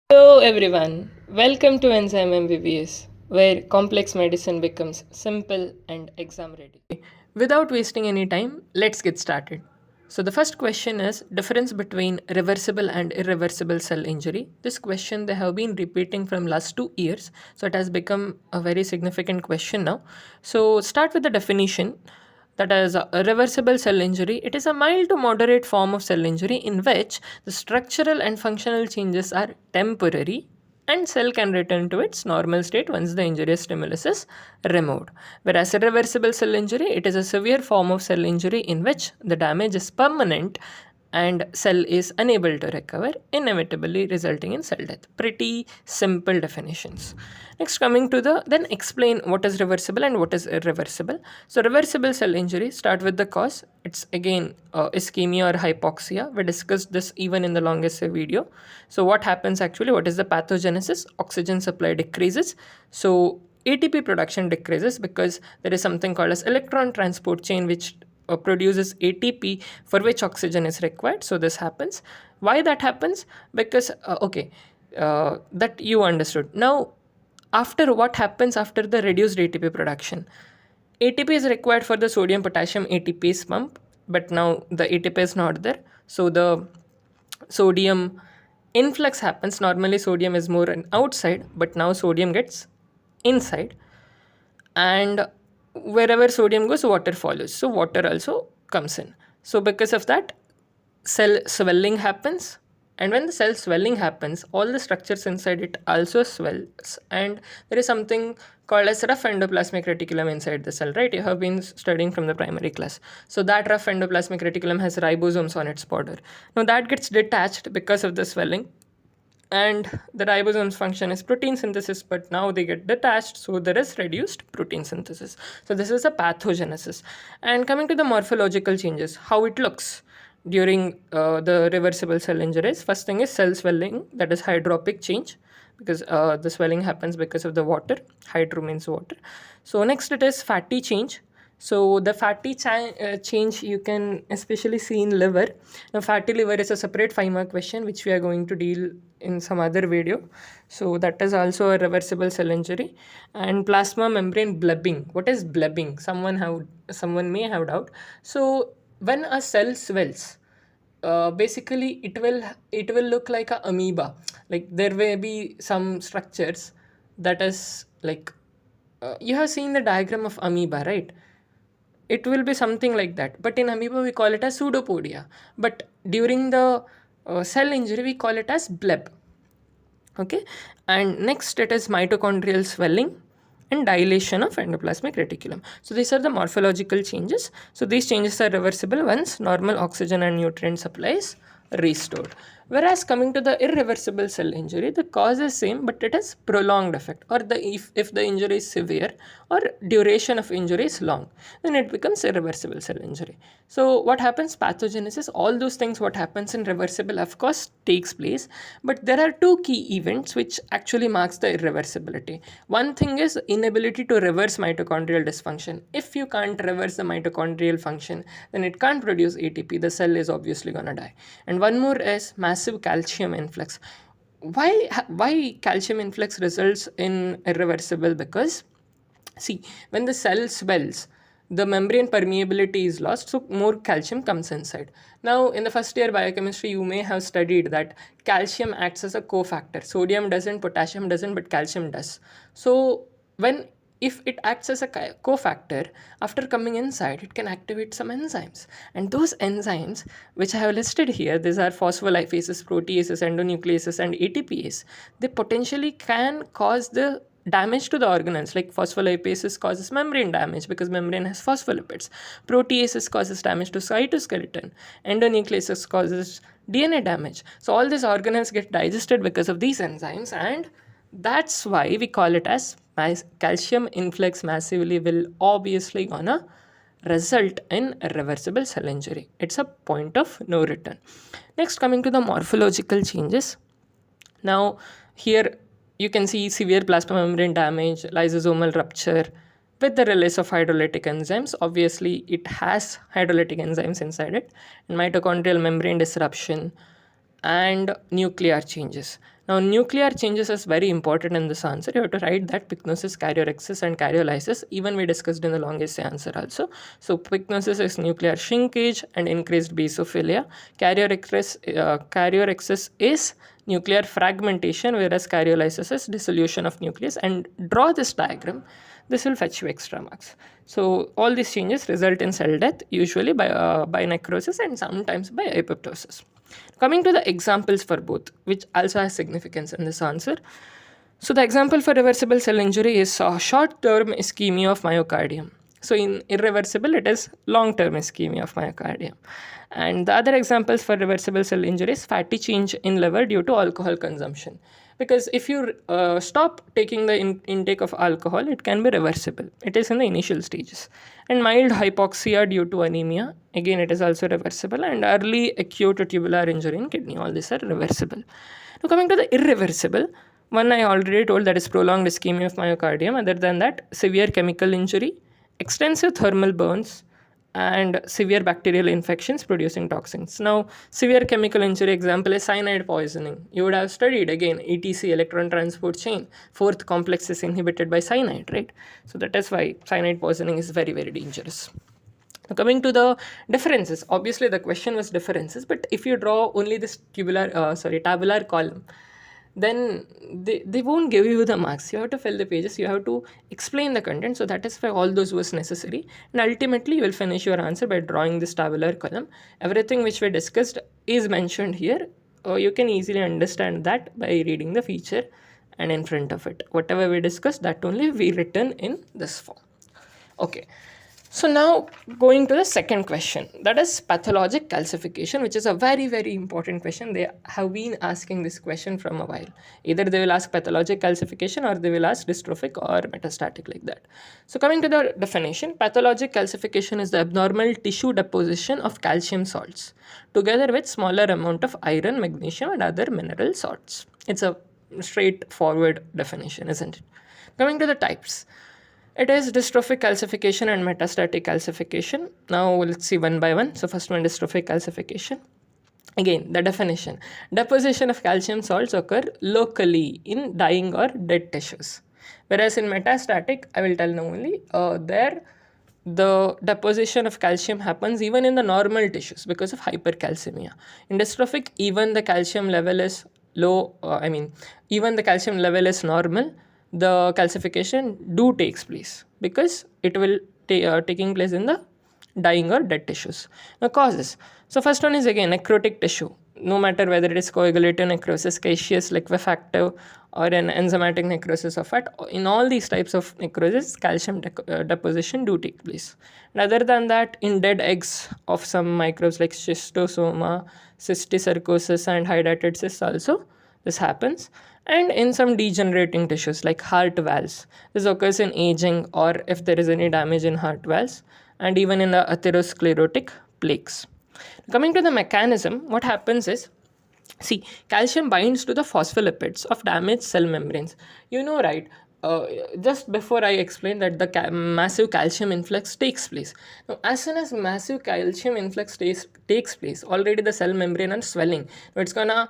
Hello everyone, welcome to Enzyme MBBS, where complex medicine becomes simple and exam ready. Without wasting any time, let's get started. So the first question is difference between reversible and irreversible cell injury. This question they have been repeating from last 2 years, so it has become a very significant question now. So start with the definition. That is a reversible cell injury. It is a mild to moderate form of cell injury in which the structural and functional changes are temporary and cell can return to its normal state once the injurious stimulus is removed. Whereas irreversible cell injury, it is a severe form of cell injury in which the damage is permanent and cell is unable to recover, inevitably resulting in cell death. Pretty simple definitions. Next, coming to the then explain what is reversible and what is irreversible. So, reversible cell injury, start with the cause. It's again ischemia or hypoxia. We discussed this even in the longest video. So, what happens actually? What is the pathogenesis? Oxygen supply decreases. So, ATP production decreases because there is something called as electron transport chain which produces ATP for which oxygen is required. So this happens. Why that happens? Because that you understood. Now, after what happens after the reduced ATP production? ATP is required for the sodium potassium ATPase pump, but now the ATP is not there. So the sodium influx happens. Normally, sodium is more outside, but now sodium gets inside, and wherever sodium goes water follows, so water also comes in. So because of that, cell swelling happens, and when the cell swelling happens, all the structures inside it also swells, and there is something called as rough endoplasmic reticulum inside the cell, right? You have been studying from the primary class. So that rough endoplasmic reticulum has ribosomes on its border. Now that gets detached because of the swelling, and the ribosomes function is protein synthesis, but now they get detached, so there is reduced protein synthesis. So this is a pathogenesis. And coming to the morphological changes, how it looks during the reversible cell injuries, first thing is cell swelling, that is hydropic change, because the swelling happens because of the water. Hydro means water. So next it is fatty change. So the change you can especially see in liver. Now fatty liver is a separate 5-mark question which we are going to deal in some other video. So that is also a reversible cell injury. And plasma membrane blebbing. What is blebbing? Someone may have doubt. So when a cell swells, basically it will look like a amoeba. Like there may be some structures that is like you have seen the diagram of amoeba, right? It will be something like that, but in amoeba we call it as pseudopodia, but during the cell injury we call it as bleb. Okay, and next it is mitochondrial swelling and dilation of endoplasmic reticulum. So these are the morphological changes. So these changes are reversible once normal oxygen and nutrient supply is restored. Whereas coming to the irreversible cell injury, the cause is same, but it has prolonged effect, or if the injury is severe or duration of injury is long, then it becomes irreversible cell injury. So what happens? Pathogenesis, all those things what happens in reversible of course takes place, but there are two key events which actually marks the irreversibility. One thing is inability to reverse mitochondrial dysfunction. If you can't reverse the mitochondrial function, then it can't produce ATP, the cell is obviously gonna die. And one more is massive calcium influx. Why calcium influx results in irreversible? Because see, when the cell swells, the membrane permeability is lost, so more calcium comes inside. Now, in the first year biochemistry, you may have studied that calcium acts as a cofactor. Sodium doesn't, potassium doesn't, but calcium does. So, when if it acts as a cofactor, after coming inside, it can activate some enzymes. And those enzymes, which I have listed here, these are phospholipases, proteases, endonucleases, and ATPase, they potentially can cause the damage to the organelles. Like phospholipases causes membrane damage because membrane has phospholipids. Proteases causes damage to cytoskeleton. Endonucleases causes DNA damage. So all these organelles get digested because of these enzymes, and that's why we call it as calcium influx massively will obviously gonna result in irreversible cell injury. It's a point of no return. Next, coming to the morphological changes. Now, here you can see severe plasma membrane damage, lysosomal rupture with the release of hydrolytic enzymes. Obviously, it has hydrolytic enzymes inside it, and mitochondrial membrane disruption and nuclear changes. Now, nuclear changes is very important in this answer. You have to write that pycnosis, karyorrhexis, and karyolysis. Even we discussed in the longest answer also. So, pycnosis is nuclear shrinkage and increased basophilia. Karyorrhexis is nuclear fragmentation, whereas karyolysis is dissolution of nucleus. And draw this diagram. This will fetch you extra marks. So, all these changes result in cell death, usually by necrosis and sometimes by apoptosis. Coming to the examples for both, which also has significance in this answer. So the example for reversible cell injury is short-term ischemia of myocardium. So in irreversible, it is long-term ischemia of myocardium. And the other examples for reversible cell injury is fatty change in liver due to alcohol consumption. Because if you stop taking the intake of alcohol, it can be reversible. It is in the initial stages. And mild hypoxia due to anemia, again, it is also reversible. And early acute tubular injury in kidney, all these are reversible. Now, coming to the irreversible, one I already told, that is prolonged ischemia of myocardium. Other than that, severe chemical injury, extensive thermal burns, and severe bacterial infections producing toxins. Now, severe chemical injury example is cyanide poisoning. You would have studied again ETC, electron transport chain. Fourth complex is inhibited by cyanide, right? So that is why cyanide poisoning is very, very dangerous. Now, coming to the differences, obviously the question was differences, but if you draw only this tabular column, then they won't give you the marks. You have to fill the pages, you have to explain the content. So that is why all those was necessary. And ultimately, you will finish your answer by drawing this tabular column. Everything which we discussed is mentioned here. You can easily understand that by reading the feature and in front of it. Whatever we discussed, that only we written in this form. Okay. So now going to the second question, that is pathologic calcification, which is a very, very important question. They have been asking this question from a while. Either they will ask pathologic calcification or they will ask dystrophic or metastatic, like that. So coming to the definition, pathologic calcification is the abnormal tissue deposition of calcium salts together with smaller amount of iron, magnesium and other mineral salts. It's a straightforward definition, isn't it? Coming to the types. It is dystrophic calcification and metastatic calcification. Now let's see one by one. So first one, dystrophic calcification. Again, the definition. Deposition of calcium salts occur locally in dying or dead tissues. Whereas in metastatic, I will tell now only, there the deposition of calcium happens even in the normal tissues because of hypercalcemia. In dystrophic, even the calcium level is low, even the calcium level is normal, the calcification do takes place because it will taking place in the dying or dead tissues. Now, causes. So first one is again necrotic tissue. No matter whether it is coagulative necrosis, caseous, liquefactive, or an enzymatic necrosis of fat, in all these types of necrosis, calcium deposition do take place. And other than that, in dead eggs of some microbes like schistosoma, cysticercosis, and hydatid cysts also, this happens. And in some degenerating tissues like heart valves, this occurs in aging or if there is any damage in heart valves, and even in the atherosclerotic plaques. Coming to the mechanism, what happens is, see, calcium binds to the phospholipids of damaged cell membranes. You know, right? Just before I explain that the massive calcium influx takes place. Now, as soon as massive calcium influx takes place, already the cell membrane are swelling. Now, it's gonna,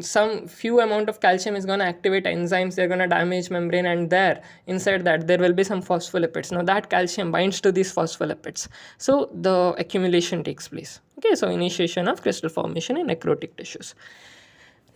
some few amount of calcium is gonna activate enzymes, they're gonna damage membrane, and there, inside that, there will be some phospholipids. Now, that calcium binds to these phospholipids. So, the accumulation takes place. Okay, so initiation of crystal formation in necrotic tissues.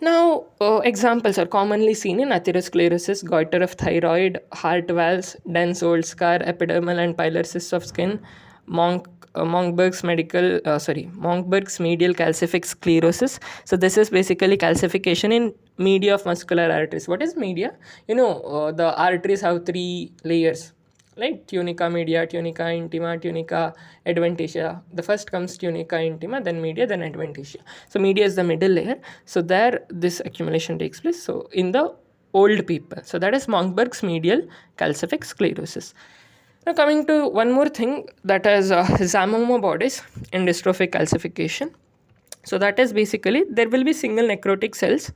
Now, examples are commonly seen in atherosclerosis, goiter of thyroid, heart valves, dense old scar, epidermal and pilar cysts of skin, Monkberg's medial calcific sclerosis. So this is basically calcification in media of muscular arteries. What is media? You know, the arteries have three layers, like tunica media, tunica intima, tunica adventitia. The first comes tunica intima, then media, then adventitia. So media is the middle layer. So there this accumulation takes place. So in the old people. So that is Monkberg's medial calcific sclerosis. Now coming to one more thing, that is Zamoma bodies in dystrophic calcification. So that is basically there will be single necrotic cells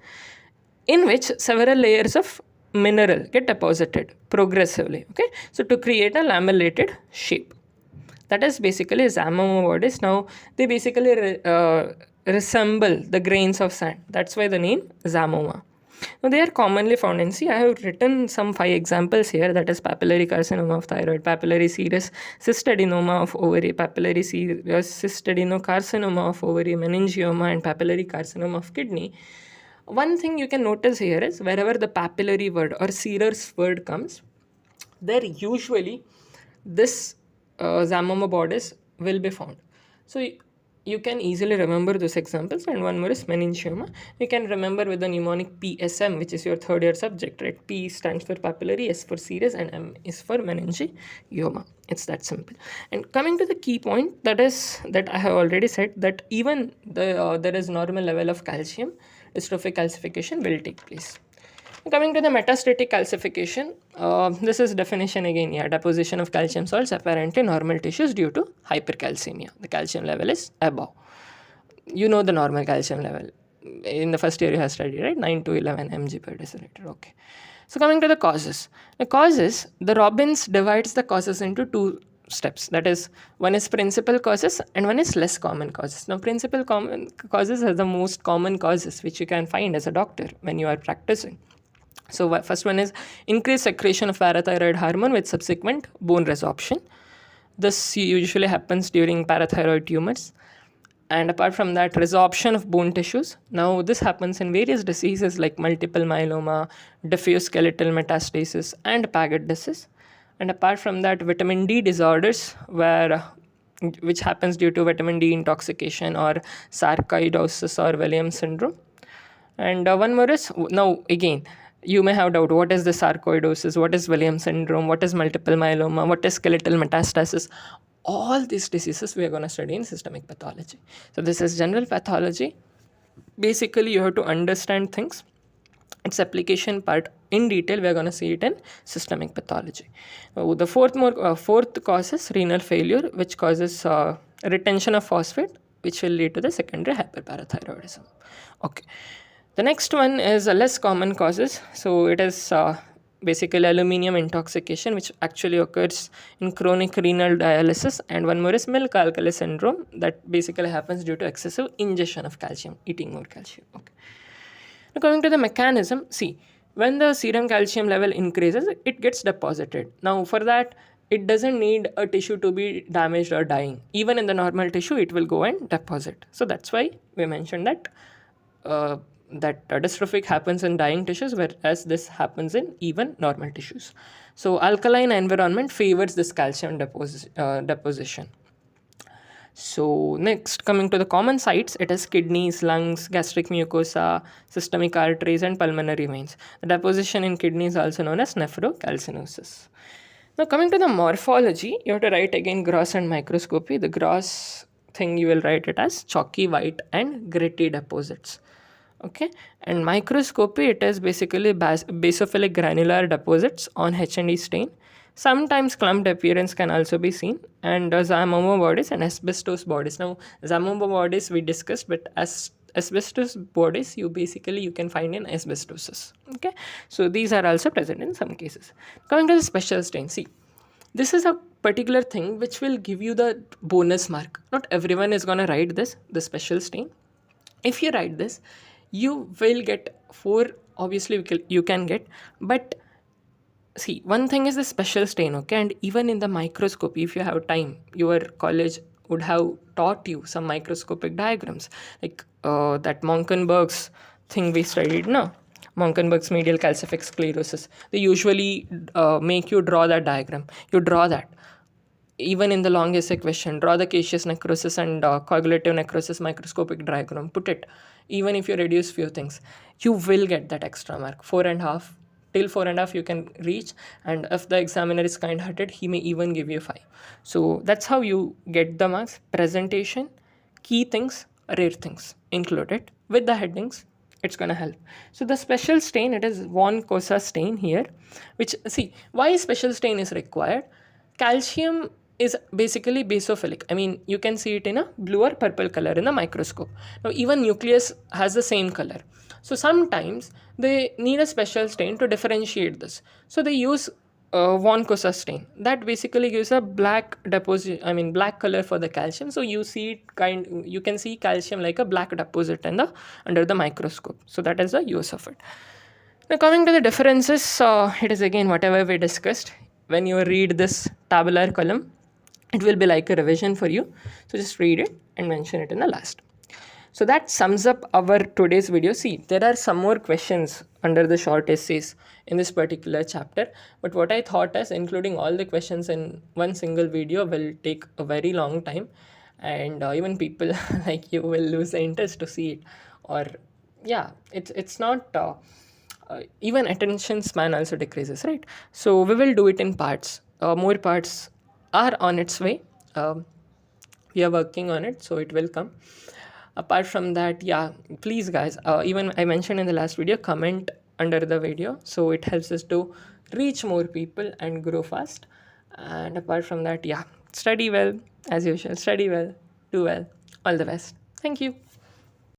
in which several layers of mineral get deposited progressively, okay, so to create a lamellated shape. That is basically Zamoma bodies. Now they basically resemble the grains of sand. That's why the name Zamoma. Now, they are commonly found in, see, I have written some 5 examples here, that is papillary carcinoma of thyroid, papillary serous cystadenoma of ovary, papillary serous cystadenocarcinoma of ovary, meningioma, and papillary carcinoma of kidney. One thing you can notice here is wherever the papillary word or serous word comes, there usually this Zamoma bodies will be found. So you can easily remember those examples. And one more is meningioma. You can remember with the mnemonic PSM, which is your third year subject, right? P stands for papillary, S for serous, and M is for meningioma. It's that simple. And coming to the key point, that is that I have already said that even there is normal level of calcium, dystrophic calcification will take place. Coming to the metastatic calcification, this is definition again, yeah, deposition of calcium salts apparent in normal tissues due to hypercalcemia. The calcium level is above. You know the normal calcium level. In the first year you have studied, right? 9 to 11 mg per deciliter. Okay. So coming to the causes. The Robbins divides the causes into 2 steps. That is, one is principal causes and one is less common causes. Now, principal common causes are the most common causes which you can find as a doctor when you are practicing. So first one is increased secretion of parathyroid hormone with subsequent bone resorption. This usually happens during parathyroid tumors. And apart from that, resorption of bone tissues. Now, this happens in various diseases like multiple myeloma, diffuse skeletal metastasis, and Paget disease. And apart from that, vitamin D disorders, which happens due to vitamin D intoxication or sarcoidosis or Williams syndrome. And one more is, now again, you may have doubt, what is the sarcoidosis, what is Williams syndrome, what is multiple myeloma, what is skeletal metastasis. All these diseases we are going to study in systemic pathology. So this is general pathology. Basically, you have to understand things. Its application part in detail, we are going to see it in systemic pathology. The fourth cause is renal failure, which causes retention of phosphate, which will lead to the secondary hyperparathyroidism. Okay. The next one is less common causes. So it is basically aluminum intoxication, which actually occurs in chronic renal dialysis. And one more is milk alkali syndrome, that basically happens due to excessive ingestion of calcium, eating more calcium. Okay. Now coming to the mechanism, see, when the serum calcium level increases, it gets deposited. Now for that, it doesn't need a tissue to be damaged or dying. Even in the normal tissue, it will go and deposit. So that's why we mentioned that dystrophic happens in dying tissues, whereas this happens in even normal tissues. So alkaline environment favors this calcium deposition. So next, coming to the common sites, it is kidneys, lungs, gastric mucosa, systemic arteries, and pulmonary veins. The deposition in kidneys is also known as nephrocalcinosis. Now coming to the morphology, you have to write again gross and microscopy. The gross thing you will write it as chalky white and gritty deposits. Okay, and microscopy, it is basically basophilic granular deposits on H&E stain. Sometimes clumped appearance can also be seen, and Zamoma bodies and asbestos bodies. Now, Zamoma bodies we discussed, but as asbestos bodies you can find in asbestosis. Okay, so these are also present in some cases. Coming to the special stain, see, this is a particular thing which will give you the bonus mark. Not everyone is going to write this, the special stain. If you write this, you will get 4, obviously you can get, but see, one thing is the special stain, okay, and even in the microscopy, if you have time, your college would have taught you some microscopic diagrams, like that Monkenberg's thing we studied now, Monkenberg's medial calcific sclerosis. They usually make you draw that diagram. You draw that. Even in the long essay question, draw the caseous necrosis and coagulative necrosis microscopic diagram, put it. Even if you reduce few things, you will get that extra mark. 4.5, till 4.5 you can reach, and if the examiner is kind-hearted, he may even give you 5. So that's how you get the marks. Presentation, key things, rare things included with the headings. It's going to help. So the special stain, it is von Cosa stain here, which, see, why special stain is required? Calcium is basically basophilic. I mean, you can see it in a blue or purple color in the microscope. Now, even nucleus has the same color. So sometimes they need a special stain to differentiate this. So they use vancomycin. That basically gives a black deposit, I mean black color for the calcium. So you see you can see calcium like a black deposit in the under the microscope. So that is the use of it. Now coming to the differences, it is again whatever we discussed. When you read this tabular column, it will be like a revision for you. So just read it and mention it in the last. So that sums up our today's video. See, there are some more questions under the short essays in this particular chapter, but what I thought is including all the questions in one single video will take a very long time, and even people like you will lose the interest to see it. Or yeah, it's not even attention span also decreases, right? So we will do it in parts. More parts are on its way. We are working on it, so it will come. Apart from that, yeah, please guys, even I mentioned in the last video, comment under the video, so it helps us to reach more people and grow fast. And apart from that, yeah, study well, as usual, study well, do well, all the best. Thank you.